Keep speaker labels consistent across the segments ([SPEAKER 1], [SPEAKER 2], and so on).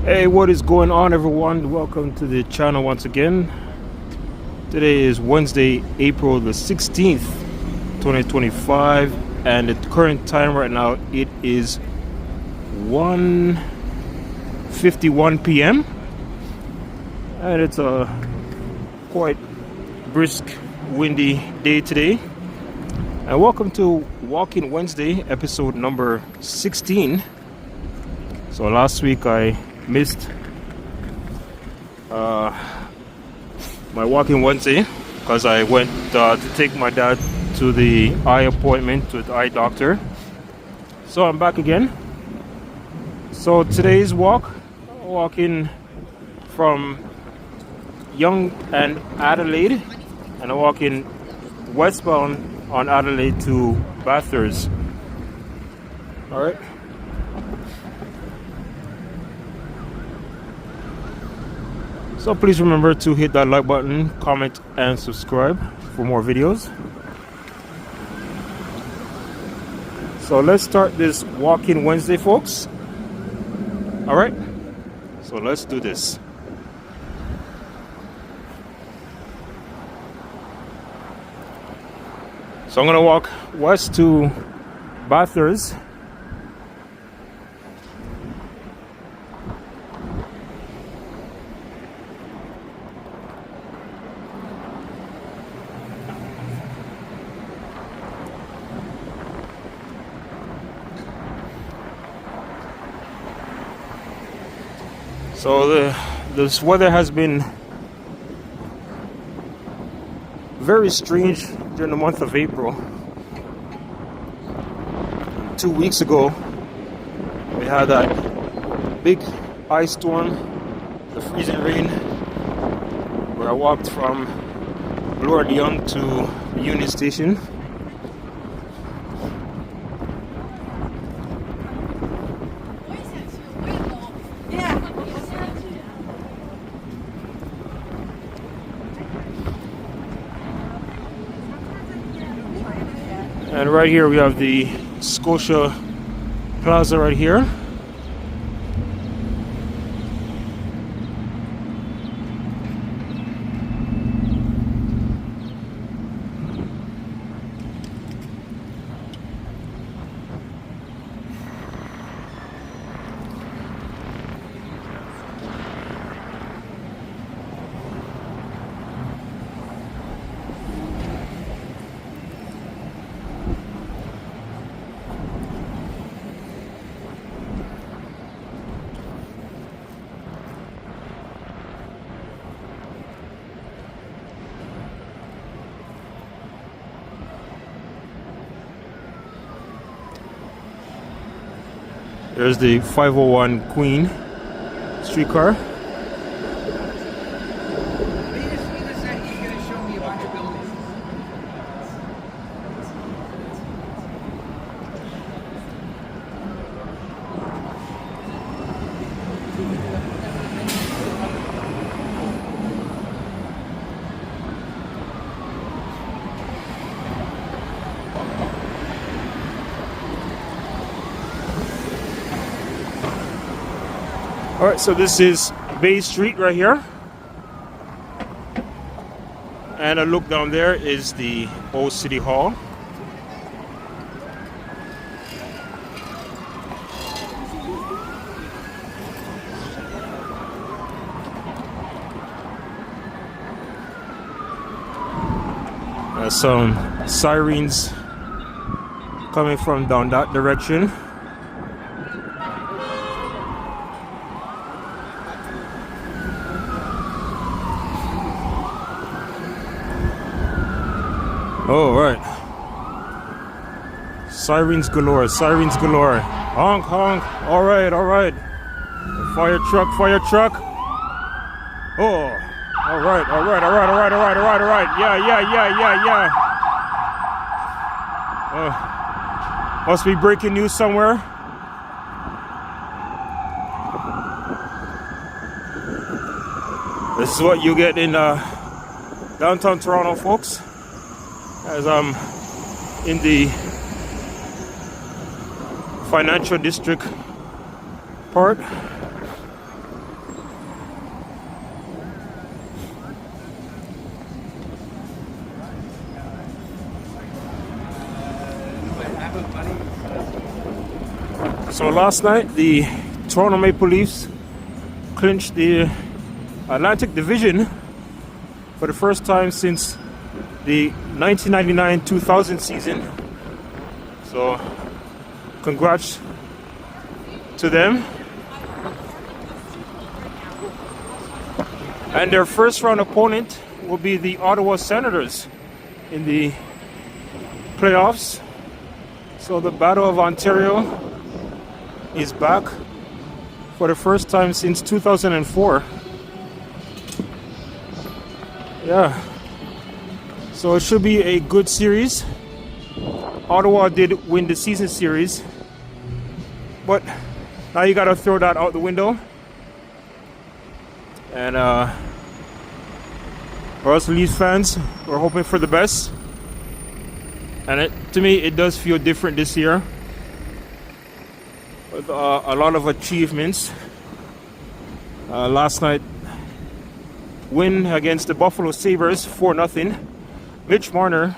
[SPEAKER 1] Hey, what is going on, everyone? Welcome to the channel once again. Today is Wednesday, April the 16th, 2025, and at the current time right now it is 1:51 p.m. and it's a quite brisk, windy day today. And welcome to Walking Wednesday, episode number 16. So last week I missed my Walking Wednesday because I went to take my dad to the eye appointment with the eye doctor. So I'm back again. So today's walking from Young and Adelaide, and I'm walking westbound on Adelaide to Bathurst. All right. So please remember to hit that like button, comment, and subscribe for more videos. So let's start this Walking Wednesday, folks. All right. So let's do this. So I'm gonna walk west to Bathurst. So this weather has been very strange during the month of April. 2 weeks ago, we had that big ice storm, the freezing rain, where I walked from Lord Young to the Union Station. And right here we have the Scotia Plaza right here. There's the 501 Queen streetcar. All right, so this is Bay Street right here. And a look down there is the old City Hall. Some sirens coming from down that direction. Oh, right. Sirens galore, sirens galore. Honk, honk. All right, all right. Fire truck, fire truck. Oh, all right, all right, all right, all right, all right, all right, all right. Yeah. Must be breaking news somewhere. This is what you get in downtown Toronto, folks. As I'm in the financial district part. So last night, the Toronto Maple Leafs clinched the Atlantic Division for the first time since the 1999-2000 season. So, congrats to them. And their first round opponent will be the Ottawa Senators in the playoffs. So the Battle of Ontario is back for the first time since 2004. Yeah. So it should be a good series. Ottawa did win the season series, but now you gotta throw that out the window. And for us Leafs fans, we're hoping for the best. And to me, it does feel different this year, with a lot of achievements. Last night, win against the Buffalo Sabres 4-0. Mitch Marner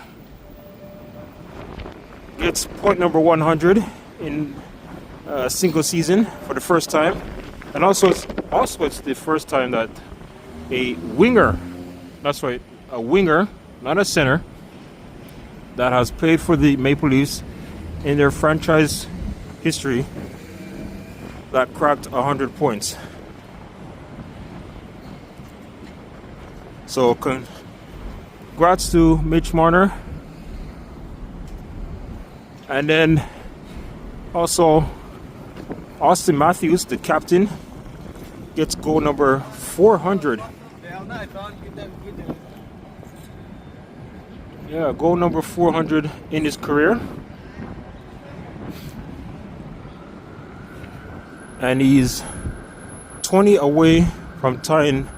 [SPEAKER 1] gets point number 100 in a single season for the first time. And also it's the first time that a winger, that's right, a winger, not a center, that has played for the Maple Leafs in their franchise history that cracked 100 points. So congrats to Mitch Marner. And then also Austin Matthews, the captain, gets goal number 400. Yeah, goal number 400 in his career. And he's 20 away from tying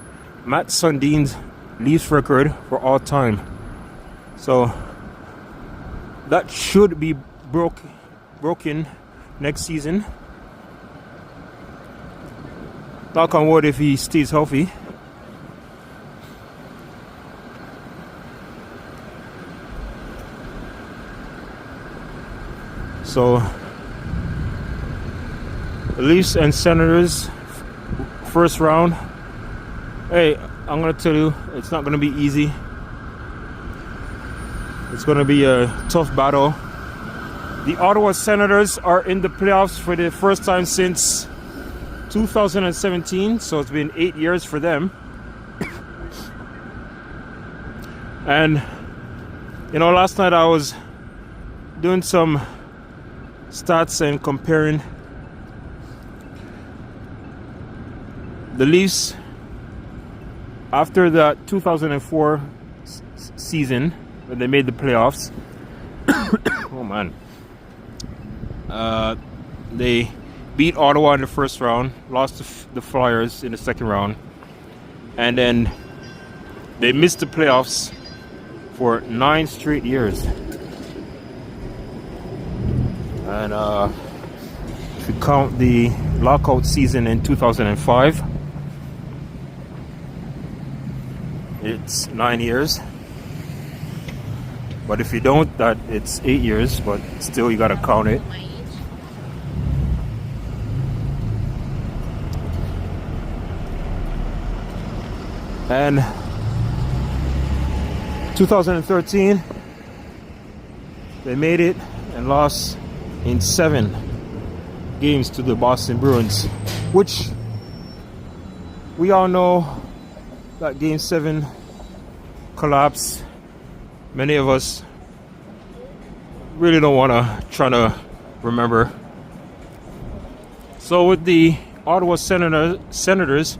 [SPEAKER 1] Matt Sundin's Leafs record for all time. So that should be broken next season. Knock on wood if he stays healthy. So the Leafs and Senators first round. Hey, I'm gonna tell you, it's not gonna be easy. It's gonna be a tough battle. The Ottawa Senators are in the playoffs for the first time since 2017, so it's been 8 years for them. And you know, last night I was doing some stats and comparing the Leafs after that 2004 season when they made the playoffs. Oh man. They beat Ottawa in the first round, lost to the Flyers in the second round, and then they missed the playoffs for 9 straight years. And if you count the lockout season in 2005, it's 9 years. But if you don't, that it's 8 years, but still you gotta count it. And 2013, they made it and lost in 7 games to the Boston Bruins, which we all know that Game 7 collapse. Many of us really don't want to try to remember. So with the Ottawa Senators,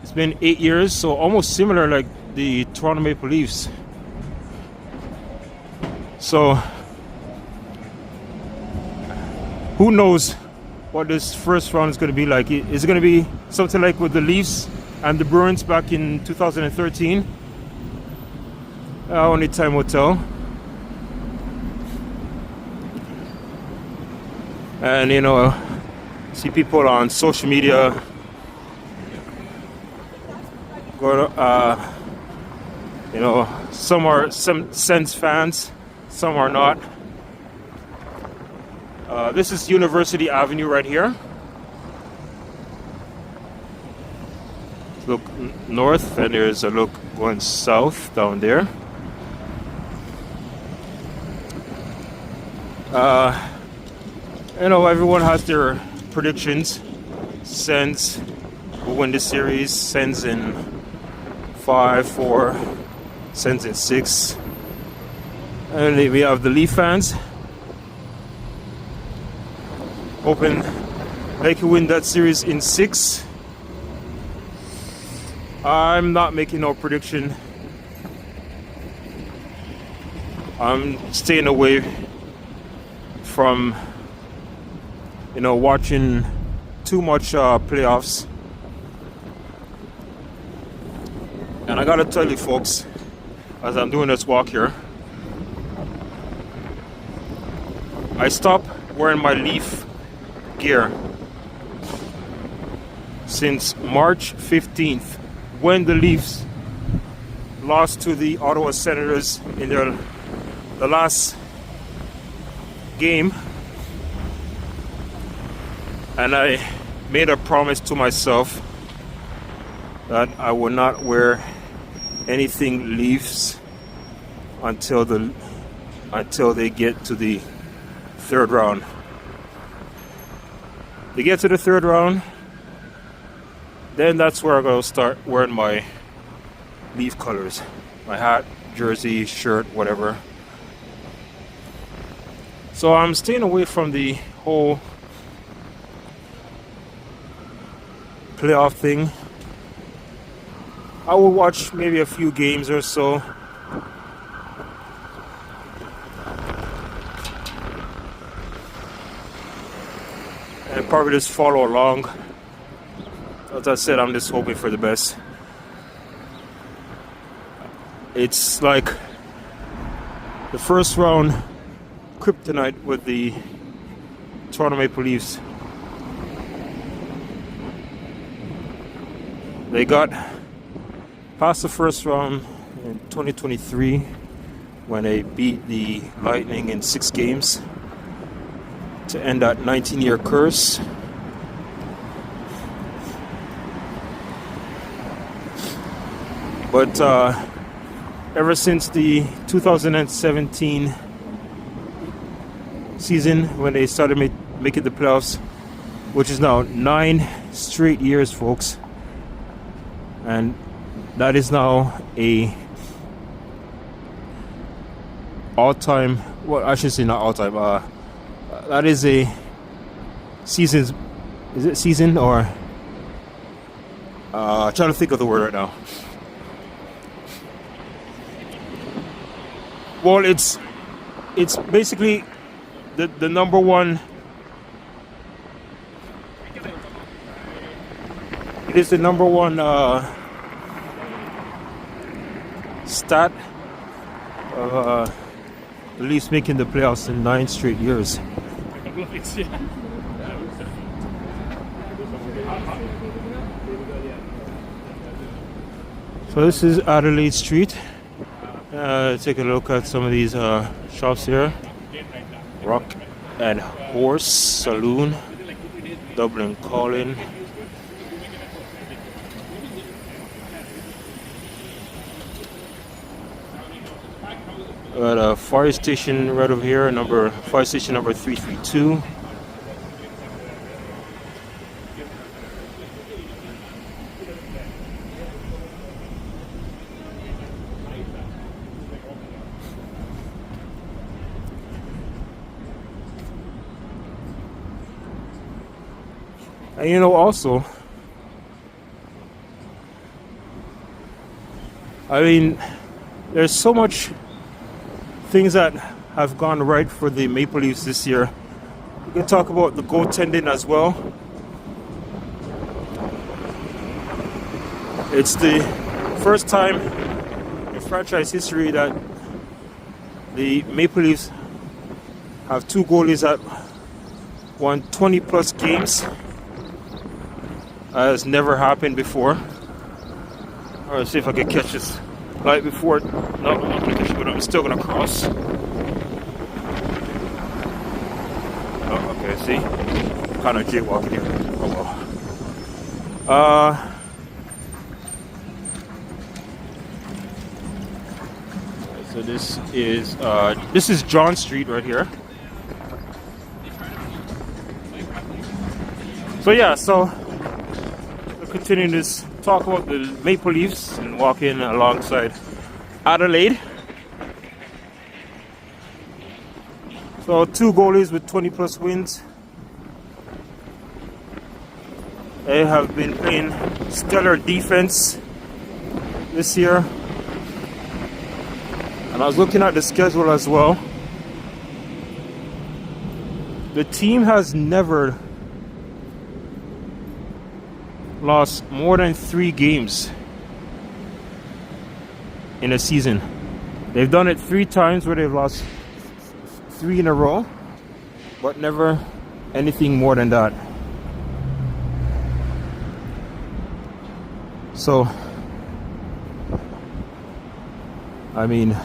[SPEAKER 1] it's been 8 years, so almost similar like the Toronto Maple Leafs. So who knows what this first round is going to be like? Is it going to be something like with the Leafs and the Bruins back in 2013? Only time will tell. And you know, see people on social media go to, you know, some are some Sens fans, some are not. This is University Avenue right here. Look north, and there's a look going south down there. You know, everyone has their predictions. Sens will win the series. Sens in 5-4. Sens in 6. And we have the Leaf fans hoping they can win that series in 6. I'm not making no prediction. I'm staying away from, you know, watching too much playoffs. And I gotta tell you folks, as I'm doing this walk here, I stopped wearing my Leaf gear since March 15th, when the Leafs lost to the Ottawa Senators in the last game. And I made a promise to myself that I will not wear anything Leafs until they get to the third round. They get to the third round, then that's where I'm going to start wearing my Leaf colors. My hat, jersey, shirt, whatever. So I'm staying away from the whole playoff thing. I will watch maybe a few games or so. And probably just follow along. As I said, I'm just hoping for the best. It's like the first round kryptonite with the Toronto Maple Leafs. They got past the first round in 2023 when they beat the Lightning in 6 games to end that 19-year curse. But ever since the 2017 season, when they started making the playoffs, which is now 9 straight years, folks, and that is now a all-time, well, I should say not all-time, that is a season's, is it season or trying to think of the word right now. Well, it's basically the number one. It is the number one stat of the Leafs making the playoffs in 9 straight years. So this is Adelaide Street. Take a look at some of these shops here. Rock and Horse Saloon, Dublin Calling. Got a fire station right over here, fire station number 332. And you know, also, I mean, there's so much things that have gone right for the Maple Leafs this year. We can talk about the goaltending as well. It's the first time in franchise history that the Maple Leafs have 2 goalies that won 20 plus games. Has never happened before. Let's see if I can catch this light before. No, I'm not gonna catch it, but I'm still gonna cross. Okay, see? Kind of jaywalking here. Oh well. So this is John Street right here. So yeah, so we're continuing this talk about the Maple Leafs and walking alongside Adelaide. So 2 goalies with 20 plus wins. They have been playing stellar defense this year. And I was looking at the schedule as well. The team has never lost more than 3 games in a season. They've done it 3 times where they've lost 3 in a row, but never anything more than that. So, I mean,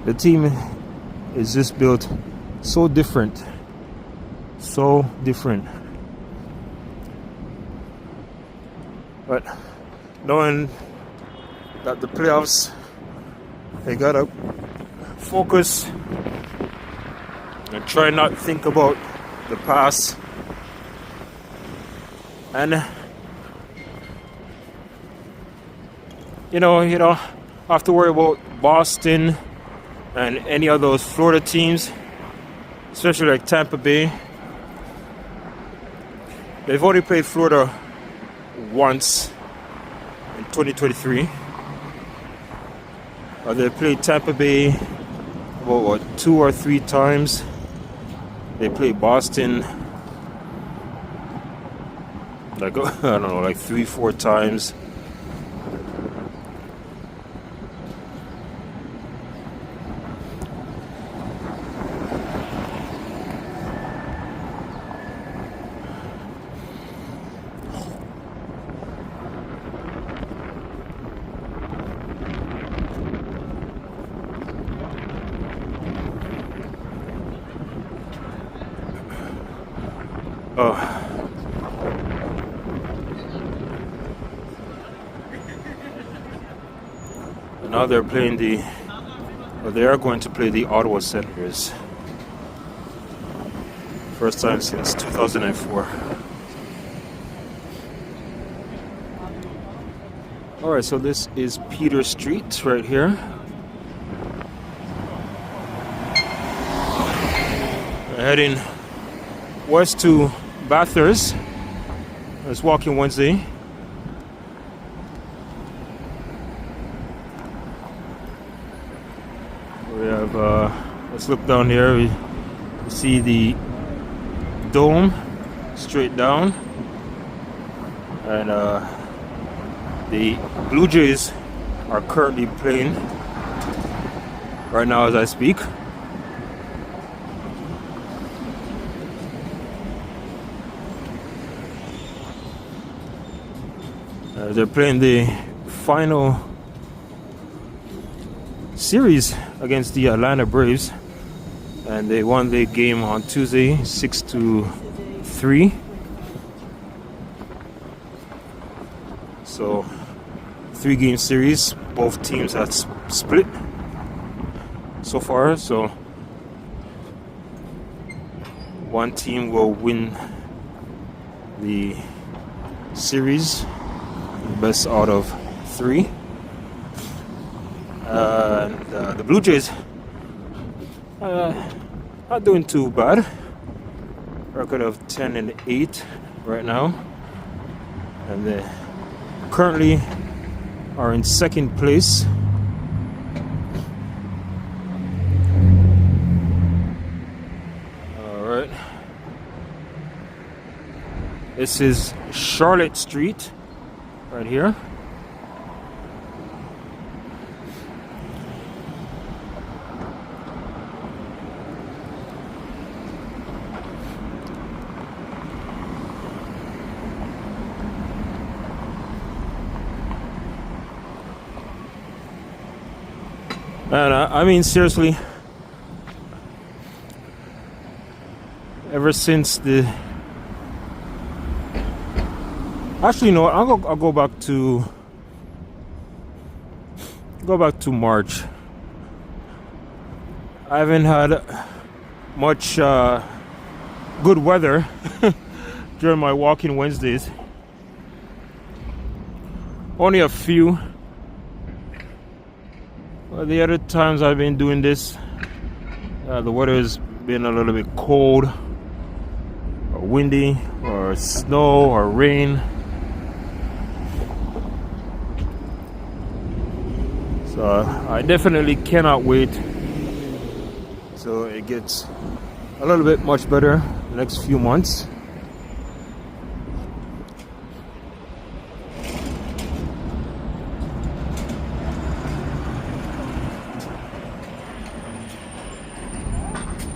[SPEAKER 1] the team is just built so different. So different. But knowing that the playoffs, they gotta focus and try not to think about the past. And you know, have to worry about Boston and any of those Florida teams, especially like Tampa Bay. They've only played Florida once in 2023. They played Tampa Bay about 2 or 3 times. They played Boston like I don't know, like 3-4 times. Now they're playing they are going to play the Ottawa Senators. First time since 2004. Alright, so this is Peter Street right here. We're heading west to Bathurst. It's Walking Wednesday. We have, let's look down here. We see the dome straight down. And the Blue Jays are currently playing right now as I speak. They're playing the final series against the Atlanta Braves, and they won the game on Tuesday 6-3. So 3-game series, both teams have split so far, so one team will win the series, best out of 3. The Blue Jays not doing too bad. Record of 10-8 right now, and they currently are in second place. All right, this is Charlotte Street right here. And I mean, seriously, ever since the. Actually, no. I'll go back to. Go back to March. I haven't had much good weather during my walking Wednesdays. Only a few. Well, the other times I've been doing this, the weather has been a little bit cold, or windy, or snow, or rain. So I definitely cannot wait till it gets a little bit much better the next few months.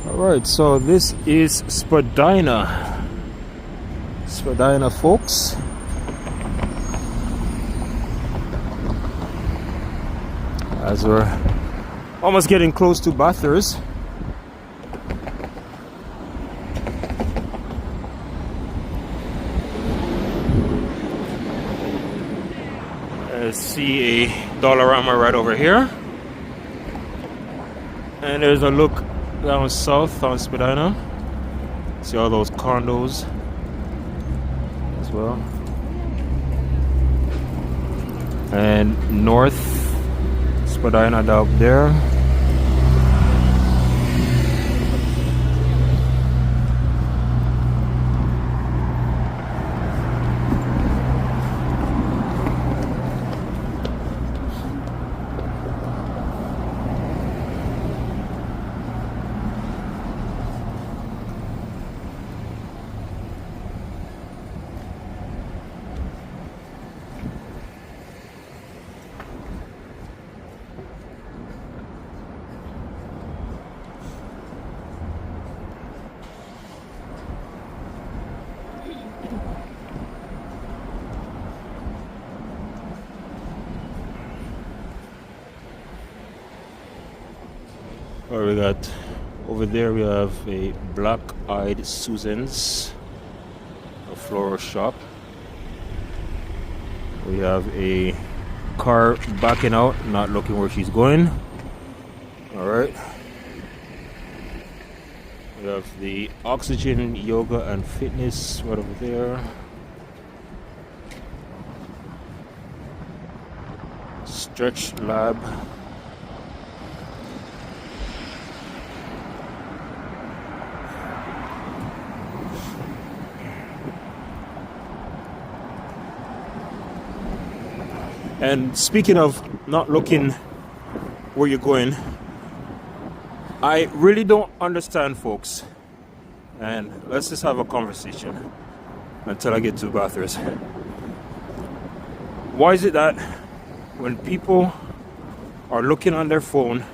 [SPEAKER 1] Alright, so this is Spadina, folks. As we're almost getting close to Bathurst. I see a Dollarama right over here. And there's a look down south on Spadina. See all those condos as well. And north Spadina down there. Or we got over there, we have a Black Eyed Susan's, a floral shop. We have a car backing out, not looking where she's going. Alright. We have the Oxygen Yoga and Fitness right over there. Stretch Lab. And speaking of not looking where you're going, I really don't understand, folks. And let's just have a conversation until I get to Bathurst. Why is it that when people are looking on their phone,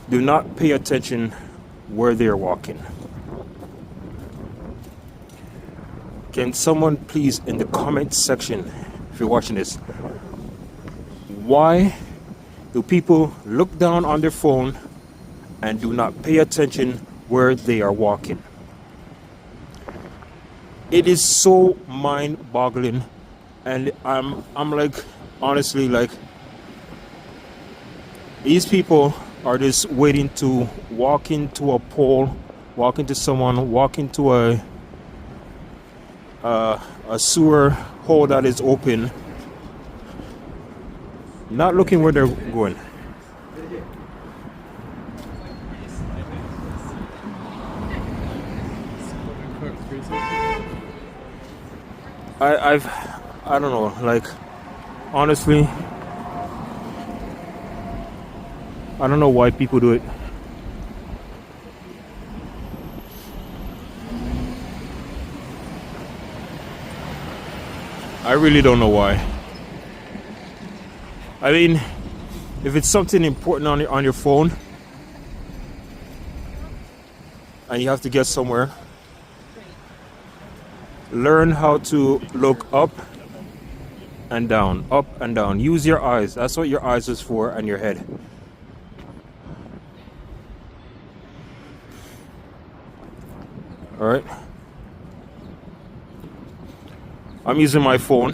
[SPEAKER 1] do not pay attention where they're walking? Can someone please, in the comment section, if you're watching this, why do people look down on their phone and do not pay attention where they are walking? It is so mind-boggling, and I'm like, honestly, like, these people are just waiting to walk into a pole, walk into someone, walk into a sewer hole that is open, not looking where they're going. I don't know, like, honestly, I don't know why people do it. I really don't know why. I mean, if it's something important on your phone and you have to get somewhere, learn how to look up and down, up and down. Use your eyes. That's what your eyes is for, and your head. All right. I'm using my phone,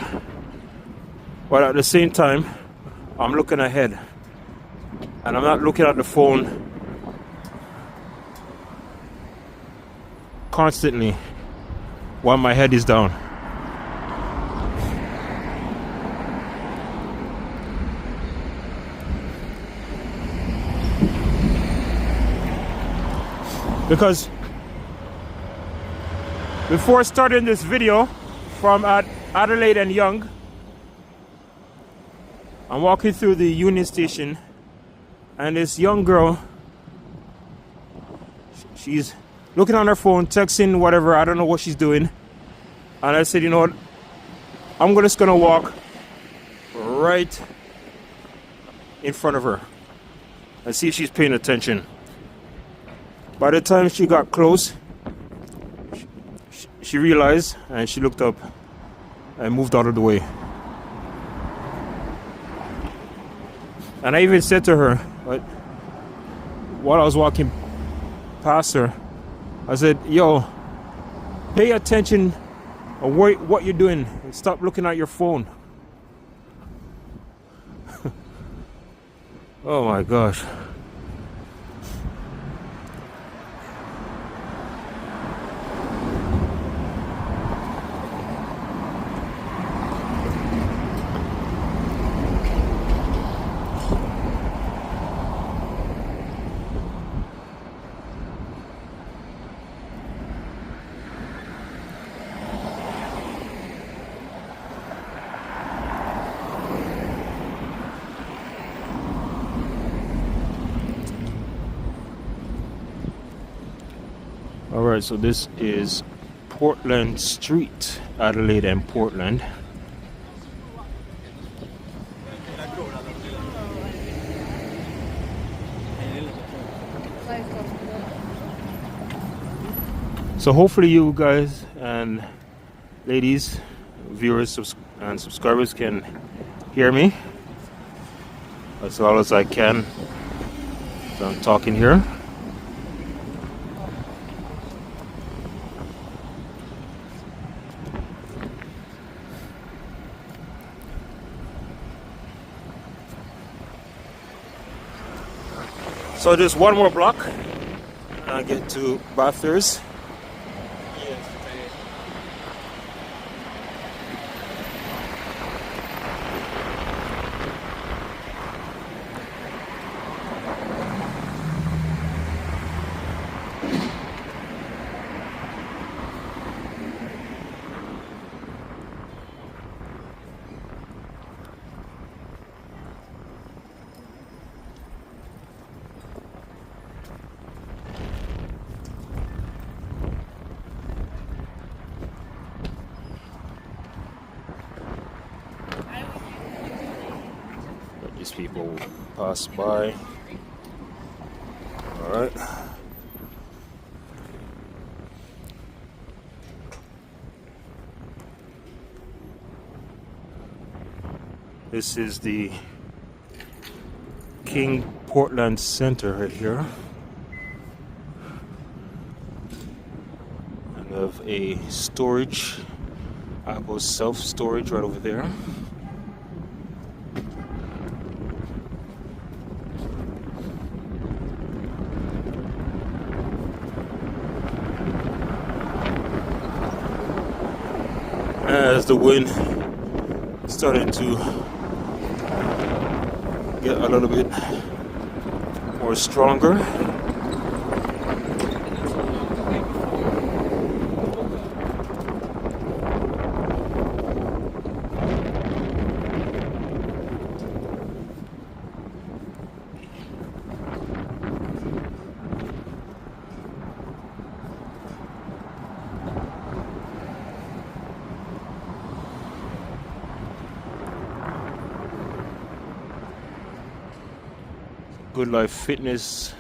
[SPEAKER 1] but at the same time, I'm looking ahead, and I'm not looking at the phone constantly while my head is down. Because before starting this video from Adelaide and Young, I'm walking through the Union Station, and this young girl, she's looking on her phone, texting, whatever, I don't know what she's doing. And I said, you know what, I'm just gonna walk right in front of her and see if she's paying attention. By the time she got close, she realized, and she looked up and moved out of the way. And I even said to her, while I was walking past her, I said, yo, pay attention on what you're doing and stop looking at your phone. Oh my gosh. Alright, so this is Portland Street, Adelaide and Portland. So hopefully you guys and ladies, viewers and subscribers can hear me as well as I can. So I'm talking here. So just one more block and I get to Bathurst. These people pass by. All right. This is the King Portland Center right here. And we have a storage, Apple self-storage right over there. As the wind starting to get a little bit more stronger. Good Life Fitness,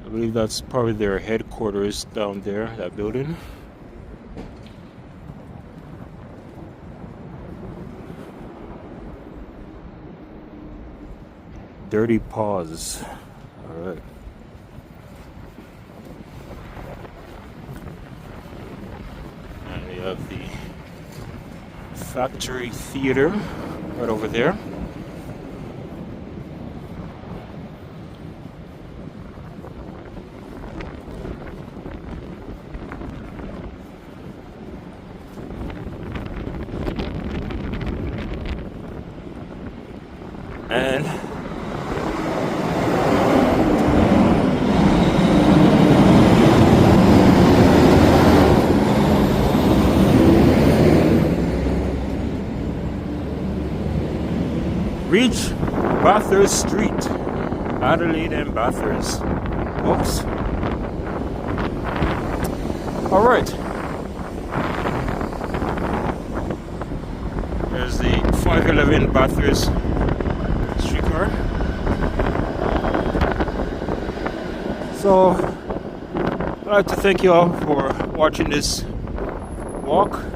[SPEAKER 1] I believe that's probably their headquarters down there, that building. Dirty Paws. All right. have the Factory Theater right over there. And reach Bathurst Street, Adelaide and Bathurst. Oops. All right. There's the 511 Bathurst streetcar. So I'd like to thank you all for watching this Walking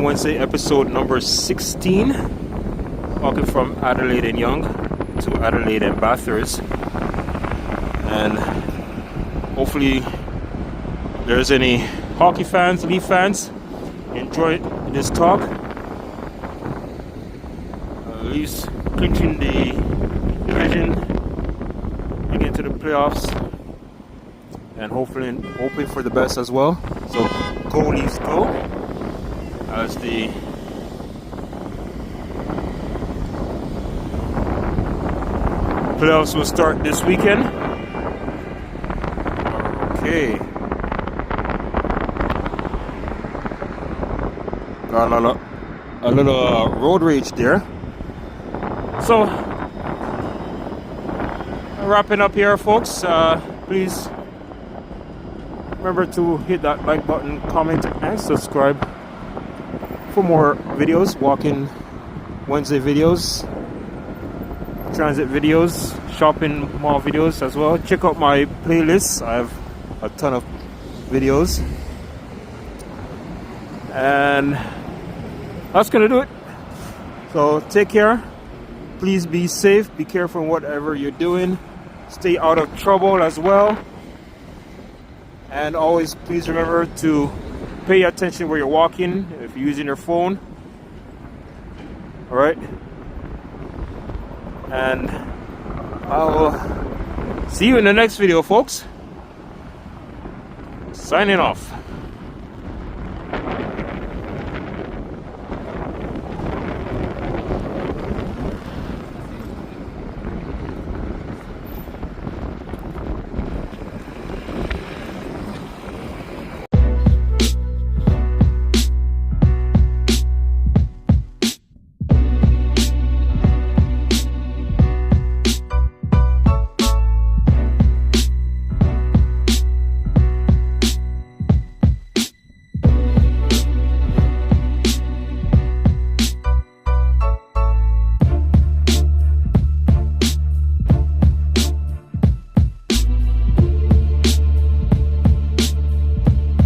[SPEAKER 1] Wednesday episode number 16. Walking from Adelaide and Young to Adelaide and Bathurst. And hopefully there's any hockey fans, Leaf fans, enjoy this talk. Leafs clinching the division, getting into the playoffs, and hopefully hoping for the best as well. So go Leafs go, as the playoffs will start this weekend. Okay. Got a little road rage there. So, wrapping up here, folks. Please remember to hit that like button, comment, and subscribe for more videos, Walking Wednesday videos, transit videos, shopping mall videos as well. Check out my playlists. I have a ton of videos. And that's gonna do it. So take care. Please be safe. Be careful in whatever you're doing. Stay out of trouble as well. And always please remember to pay attention where you're walking if you're using your phone. Alright? And I'll see you in the next video, folks. Signing off.